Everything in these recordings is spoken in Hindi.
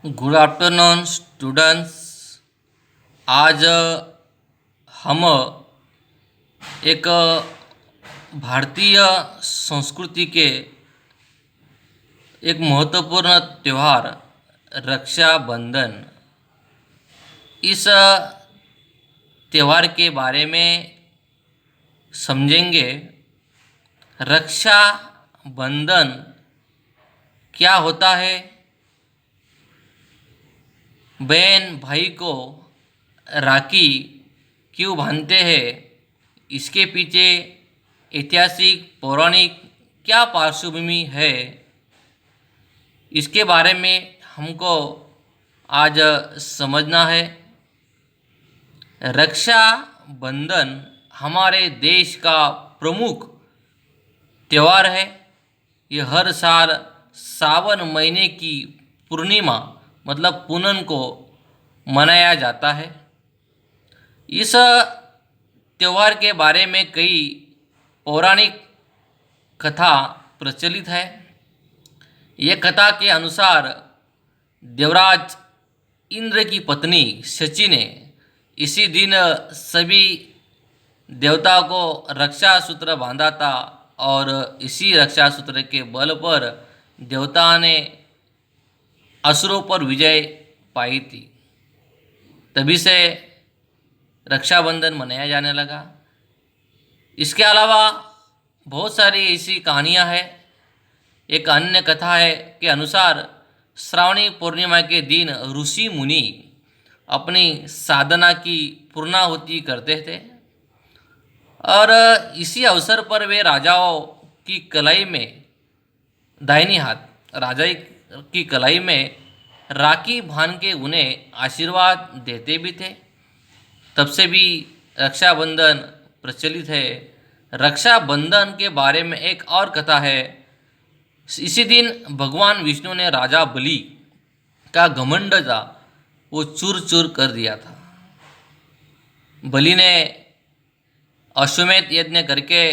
Good afternoon students. आज हम एक भारतीय संस्कृति के एक महत्वपूर्ण त्यौहार रक्षाबंधन, इस त्यौहार के बारे में समझेंगे। रक्षाबंधन क्या होता है, बहन भाई को राखी क्यों बांधते हैं, इसके पीछे ऐतिहासिक पौराणिक क्या पार्श्वभूमि है, इसके बारे में हमको आज समझना है। रक्षाबंधन हमारे देश का प्रमुख त्यौहार है। ये हर साल सावन महीने की पूर्णिमा मतलब पूनम को मनाया जाता है। इस त्यौहार के बारे में कई पौराणिक कथा प्रचलित है। ये कथा के अनुसार देवराज इंद्र की पत्नी शची ने इसी दिन सभी देवताओं को रक्षा सूत्र बांधा था और इसी रक्षा सूत्र के बल पर देवता ने असुरों पर विजय पाई थी। तभी से रक्षाबंधन मनाया जाने लगा। इसके अलावा बहुत सारी ऐसी कहानियाँ हैं। एक अन्य कथा है के अनुसार श्रावणी पूर्णिमा के दिन ऋषि मुनि अपनी साधना की पूर्णाहुति करते थे और इसी अवसर पर वे राजाओं की कलाई में दाहिनी हाथ राजा की कलाई में राखी बांध के उन्हें आशीर्वाद देते भी थे। तब से भी रक्षाबंधन प्रचलित है। रक्षाबंधन के बारे में एक और कथा है। इसी दिन भगवान विष्णु ने राजा बलि का घमंड था वो चूर चूर कर दिया था। बलि ने अश्वमेध यज्ञ करके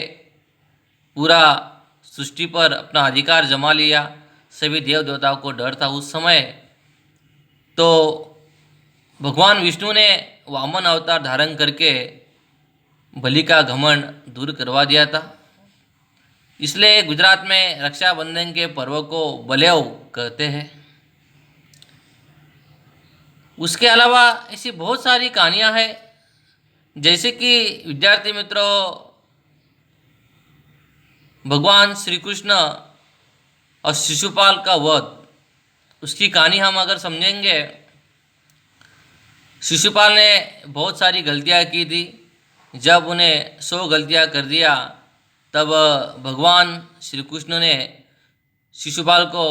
पूरा सृष्टि पर अपना अधिकार जमा लिया। सभी देव देवताओं को डर था उस समय। तो भगवान विष्णु ने वामन अवतार धारण करके बलि का घमंड दूर करवा दिया था। इसलिए गुजरात में रक्षाबंधन के पर्व को बलेव कहते हैं। उसके अलावा ऐसी बहुत सारी कहानियाँ हैं, जैसे कि विद्यार्थी मित्रों, भगवान श्री कृष्ण और शिशुपाल का वध, उसकी कहानी हम अगर समझेंगे। शिशुपाल ने बहुत सारी गलतियाँ की थी। जब उन्हें 100 गलतियाँ कर दिया तब भगवान श्री कृष्ण ने शिशुपाल को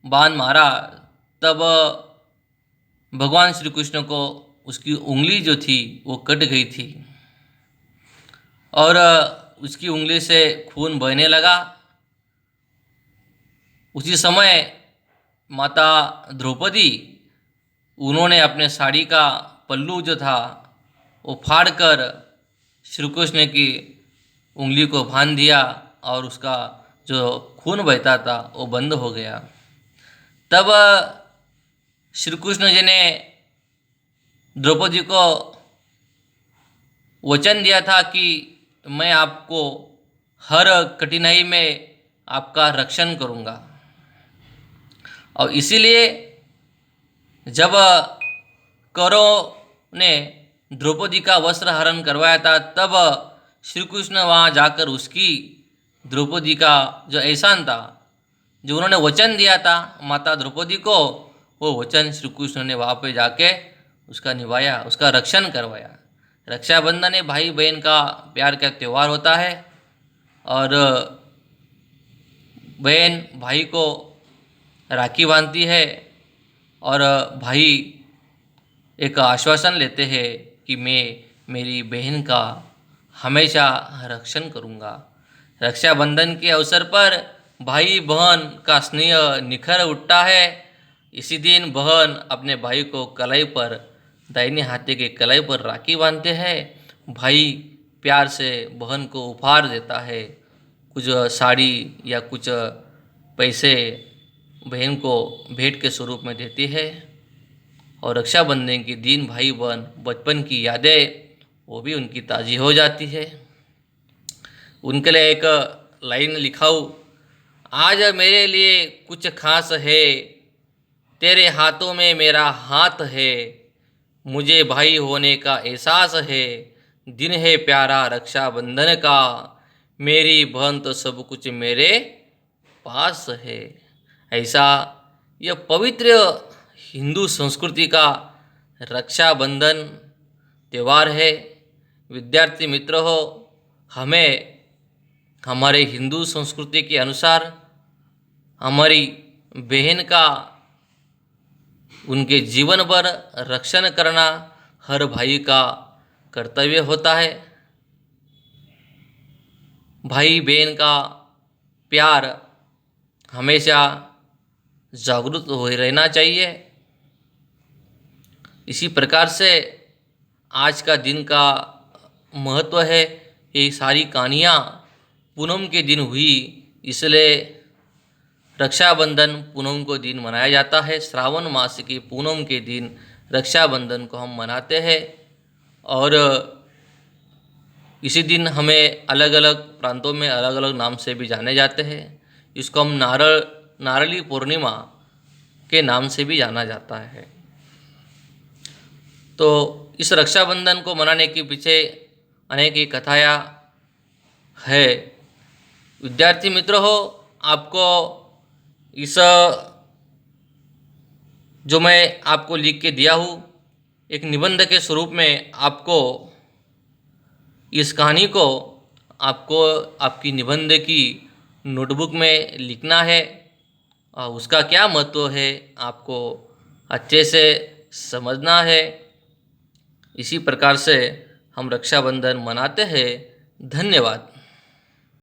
बाण मारा। तब भगवान श्री कृष्ण को उसकी उंगली जो थी वो कट गई थी और उसकी उंगली से खून बहने लगा। उसी समय माता द्रौपदी, उन्होंने अपने साड़ी का पल्लू जो था वो फाड़कर श्री कृष्ण की उंगली को बांध दिया और उसका जो खून बहता था वो बंद हो गया। तब श्री कृष्ण जी ने द्रौपदी को वचन दिया था कि मैं आपको हर कठिनाई में आपका रक्षण करूंगा। और इसीलिए जब कौरवों ने द्रौपदी का वस्त्र हरण करवाया था तब श्री कृष्ण वहाँ जाकर उसकी द्रौपदी का जो एहसान था, जो उन्होंने वचन दिया था माता द्रौपदी को, वो वचन श्री कृष्ण ने वहाँ पे जाके उसका निभाया, उसका रक्षण करवाया। रक्षाबंधन भाई बहन का प्यार का त्यौहार होता है और बहन भाई को राखी बांधती है और भाई एक आश्वासन लेते हैं कि मैं मेरी बहन का हमेशा रक्षण करूंगा। रक्षाबंधन के अवसर पर भाई बहन का स्नेह निखर उठता है। इसी दिन बहन अपने भाई को कलाई पर, दाहिने हाथे के कलाई पर राखी बांधते हैं। भाई प्यार से बहन को उपहार देता है, कुछ साड़ी या कुछ पैसे बहन को भेंट के स्वरूप में देती है। और रक्षाबंधन के दिन भाई बहन बचपन की यादें वो भी उनकी ताज़ी हो जाती है। उनके लिए एक लाइन लिखाऊं, आज मेरे लिए कुछ खास है, तेरे हाथों में मेरा हाथ है, मुझे भाई होने का एहसास है, दिन है प्यारा रक्षाबंधन का, मेरी बहन तो सब कुछ मेरे पास है। ऐसा यह पवित्र हिंदू संस्कृति का रक्षाबंधन त्यौहार है। विद्यार्थी मित्र हो, हमें हमारे हिंदू संस्कृति के अनुसार हमारी बहन का उनके जीवन भर रक्षण करना हर भाई का कर्तव्य होता है। भाई बहन का प्यार हमेशा जागरूक हो रहना चाहिए। इसी प्रकार से आज का दिन का महत्व है। ये सारी कहानियाँ पूनम के दिन हुई, इसलिए रक्षाबंधन पूनम को दिन मनाया जाता है। श्रावण मास की पूनम के दिन रक्षाबंधन को हम मनाते हैं। और इसी दिन हमें अलग अलग प्रांतों में अलग अलग नाम से भी जाने जाते हैं। इसको हम नारली पूर्णिमा के नाम से भी जाना जाता है। तो इस रक्षाबंधन को मनाने के पीछे अनेक ही कथाएँ है। विद्यार्थी मित्र हो, आपको इस जो मैं आपको लिख के दिया हूँ एक निबंध के स्वरूप में, आपको इस कहानी को आपको आपकी निबंध की नोटबुक में लिखना है और उसका क्या महत्व है आपको अच्छे से समझना है। इसी प्रकार से हम रक्षाबंधन मनाते हैं। धन्यवाद।